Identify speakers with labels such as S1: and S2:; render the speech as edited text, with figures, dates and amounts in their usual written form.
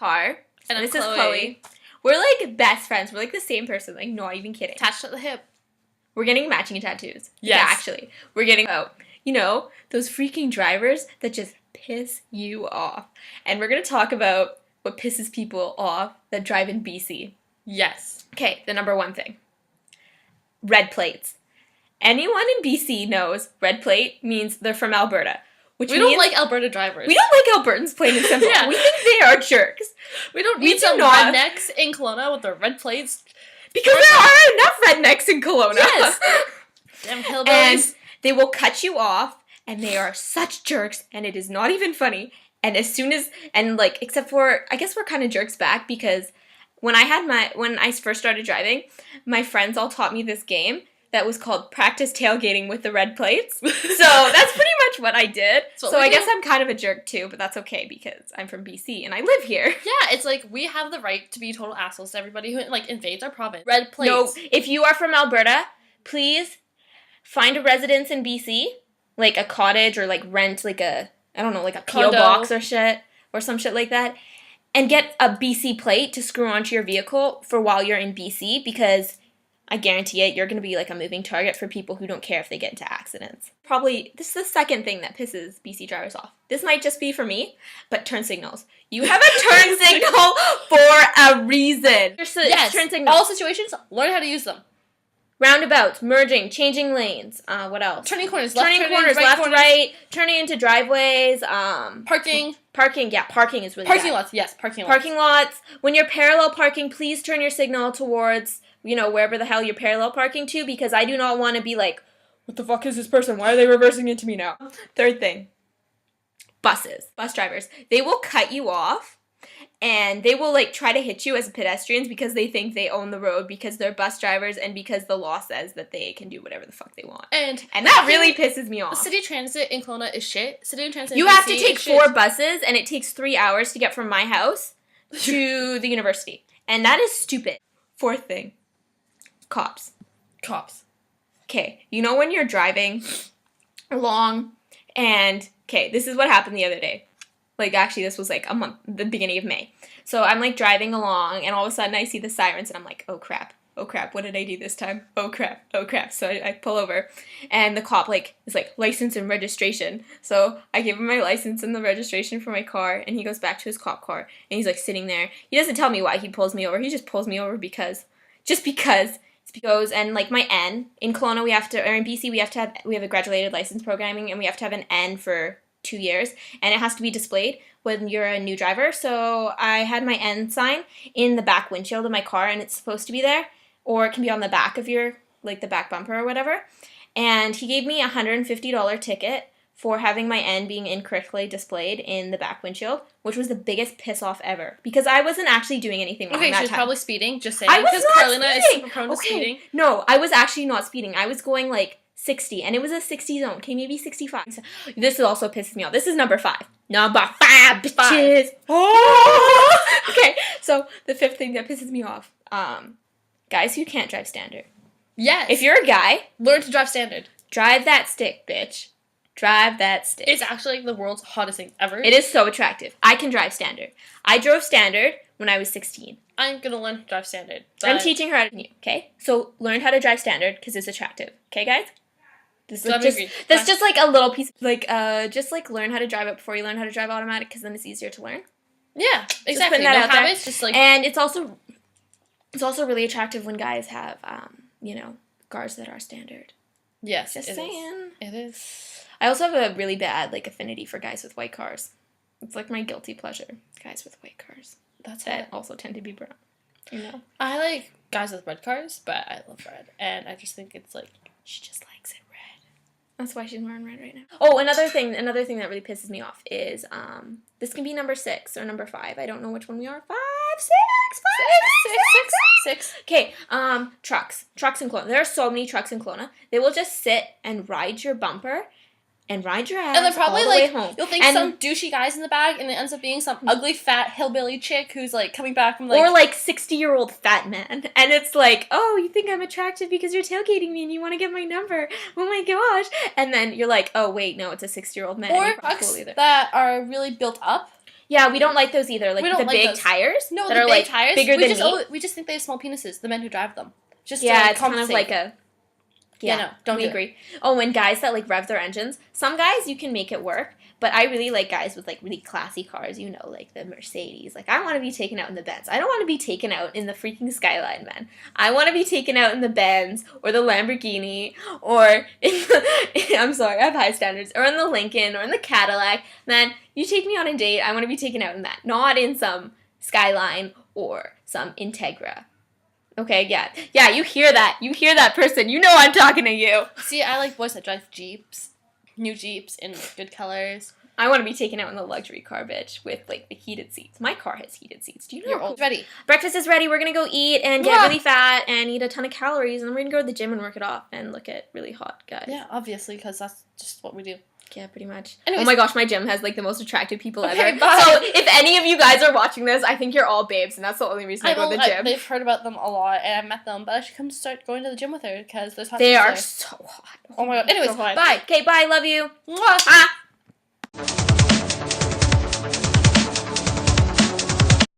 S1: Car.
S2: And
S1: this
S2: Chloe.
S1: is Chloe. We're like best friends. We're like the same person. Like, not even kidding.
S2: Attached at the hip.
S1: We're getting matching tattoos.
S2: Yes.
S1: Yeah, actually. We're getting, those freaking drivers that just piss you off. And we're going to talk about what pisses people off that drive in BC.
S2: Yes.
S1: Okay, the number one thing. Red plates. Anyone in BC knows red plate means they're from Alberta. Which
S2: we don't like Alberta drivers.
S1: We don't like Albertans, plain and simple.
S2: Yeah.
S1: We think they are jerks.
S2: We don't need some rednecks in Kelowna with their red plates.
S1: Because there are enough rednecks in Kelowna.
S2: Yes. Damn hillbillies.
S1: And they will cut you off, and they are such jerks, and it is not even funny. And except for, I guess we're kind of jerks back, because when I first started driving, my friends all taught me this game that was called Practice Tailgating with the Red Plates. So that's pretty much what I did. So I guess I'm kind of a jerk too, but that's okay because I'm from BC and I live here.
S2: Yeah, it's like we have the right to be total assholes to everybody who invades our province. Red plates.
S1: No, if you are from Alberta, please find a residence in BC, like a cottage or rent a PO box or some shit like that, and get a BC plate to screw onto your vehicle for while you're in BC, because I guarantee it, you're going to be a moving target for people who don't care if they get into accidents. Probably, this is the second thing that pisses BC drivers off. This might just be for me, but turn signals. You have a turn signal for a reason.
S2: Yes,
S1: turn signals.
S2: all situations, learn how to use them.
S1: Roundabouts, merging, changing lanes, what else?
S2: Turning corners,
S1: right, turning into driveways,
S2: parking,
S1: yeah, parking is really
S2: parking
S1: bad.
S2: lots, yes, parking
S1: lots. When you're parallel parking, please turn your signal towards, wherever the hell you're parallel parking to, because I do not want to be like, what the fuck is this person? Why are they reversing into me now? Third thing, bus drivers. They will cut you off, and they will try to hit you as pedestrians because they think they own the road because they're bus drivers and because the law says that they can do whatever the fuck they want. And that really pisses me off.
S2: City transit in Kelowna is shit. City transit in
S1: You
S2: BC
S1: have to take
S2: is
S1: 4
S2: shit.
S1: buses, and it takes 3 hours to get from my house to the university. And that is stupid. Fourth thing. Cops. Okay, when you're driving along, and, okay, this is what happened the other day. Actually, this was the beginning of May. So I'm driving along, and all of a sudden I see the sirens, and I'm like, oh crap, what did I do this time? Oh crap. So I pull over, and the cop is license and registration. So I give him my license and the registration for my car, and he goes back to his cop car, and he's sitting there. He doesn't tell me why he pulls me over. He just pulls me over because. And my N in Kelowna in BC we have a graduated license programming, and we have to have an N for 2 years, and it has to be displayed when you're a new driver. So I had my N sign in the back windshield of my car, and it's supposed to be there, or it can be on the back of your the back bumper or whatever. And he gave me a $150 ticket for having my N being incorrectly displayed in the back windshield, which was the biggest piss off ever, because I wasn't actually doing anything wrong that time.
S2: Okay, she was probably speeding, just saying.
S1: I was not
S2: Carolina
S1: speeding.
S2: is super prone to speeding.
S1: No, I was actually not speeding. I was going 60, and it was a 60 zone. Okay, maybe 65. So, this also pisses me off. This is number 5. Number 5, bitches. Oh! Okay, so the 5th thing that pisses me off, guys who can't drive standard.
S2: Yes.
S1: If you're a guy,
S2: learn to drive standard.
S1: Drive that stick, bitch. Drive that stick.
S2: It's actually the world's hottest thing ever.
S1: It is so attractive. I can drive standard. I drove standard when I was 16.
S2: I'm gonna learn to drive standard.
S1: I'm teaching her how to, okay? So learn how to drive standard because it's attractive. Okay, guys? That's just a little piece, just learn how to drive it before you learn how to drive automatic, because then it's easier to learn.
S2: Yeah, exactly.
S1: Just putting that out
S2: habits,
S1: there. And it's also really attractive when guys have, cars that are standard.
S2: Yes,
S1: just saying.
S2: It is.
S1: I also have a really bad affinity for guys with white cars. It's my guilty pleasure. Guys with white cars. That also tend to be brown.
S2: I like guys with red cars, but I love red, and I just think it's
S1: she just likes it red. That's why she's wearing red right now. Oh, another thing that really pisses me off is this can be number 6 or number 5. I don't know which one we are. 5, 6. Okay, trucks in Kelowna. There are so many trucks in Kelowna. They will just sit and ride your bumper and ride your ass,
S2: and they're probably
S1: all the way home.
S2: You'll think some douchey guy's in the back, and it ends up being some ugly fat hillbilly chick who's coming back from
S1: or 60-year-old fat man, and it's oh, you think I'm attractive because you're tailgating me and you want to get my number? Oh my gosh! And then you're oh wait, no, it's a 60-year-old man.
S2: Or trucks that are really built up.
S1: Yeah, we don't like those either. Like
S2: We don't
S1: the
S2: like
S1: big
S2: those.
S1: tires.
S2: No,
S1: that
S2: the
S1: are
S2: big
S1: like
S2: tires.
S1: bigger than me.
S2: We just think they have small penises. The men who drive them. Just
S1: Yeah,
S2: to
S1: it's kind of
S2: compensate.
S1: like a.
S2: Yeah, no, don't
S1: we
S2: do it.
S1: agree. Oh, and guys that like rev their engines. Some guys you can make it work, but I really like guys with like really classy cars. You know, like the Mercedes. Like I want to be taken out in the Benz. I don't want to be taken out in the freaking Skyline, man. I want to be taken out in the Benz or the Lamborghini or in the, I'm sorry, I have high standards. Or in the Lincoln or in the Cadillac. Man, you take me on a date. I want to be taken out in that, not in some Skyline or some Integra. Okay, yeah, you hear that person, you know I'm talking to you.
S2: See, I like boys that drive Jeeps, new Jeeps in good colors.
S1: I want to be taken out in the luxury car, bitch, with like the heated seats. My car has heated seats. Do you know?
S2: You're old. Ready.
S1: Breakfast is ready. We're gonna go eat and get really fat and eat a ton of calories, and then we're gonna go to the gym and work it off and look at really hot guys.
S2: Yeah, obviously, because that's just what we do.
S1: Yeah, pretty much.
S2: Anyways.
S1: Oh my gosh, my gym has like the most attractive people
S2: Okay,
S1: ever.
S2: bye.
S1: So if any of you guys are watching this, I think you're all babes, and that's the only reason I go to the gym.
S2: They've heard about them a lot, and I've met them, but I should come start going to the gym with her because there's hot
S1: They
S2: chicks
S1: are
S2: there.
S1: so hot.
S2: Oh my god. Anyways,
S1: So hot.
S2: bye.
S1: Okay, bye. Love you.
S2: Mwah.
S1: Ah.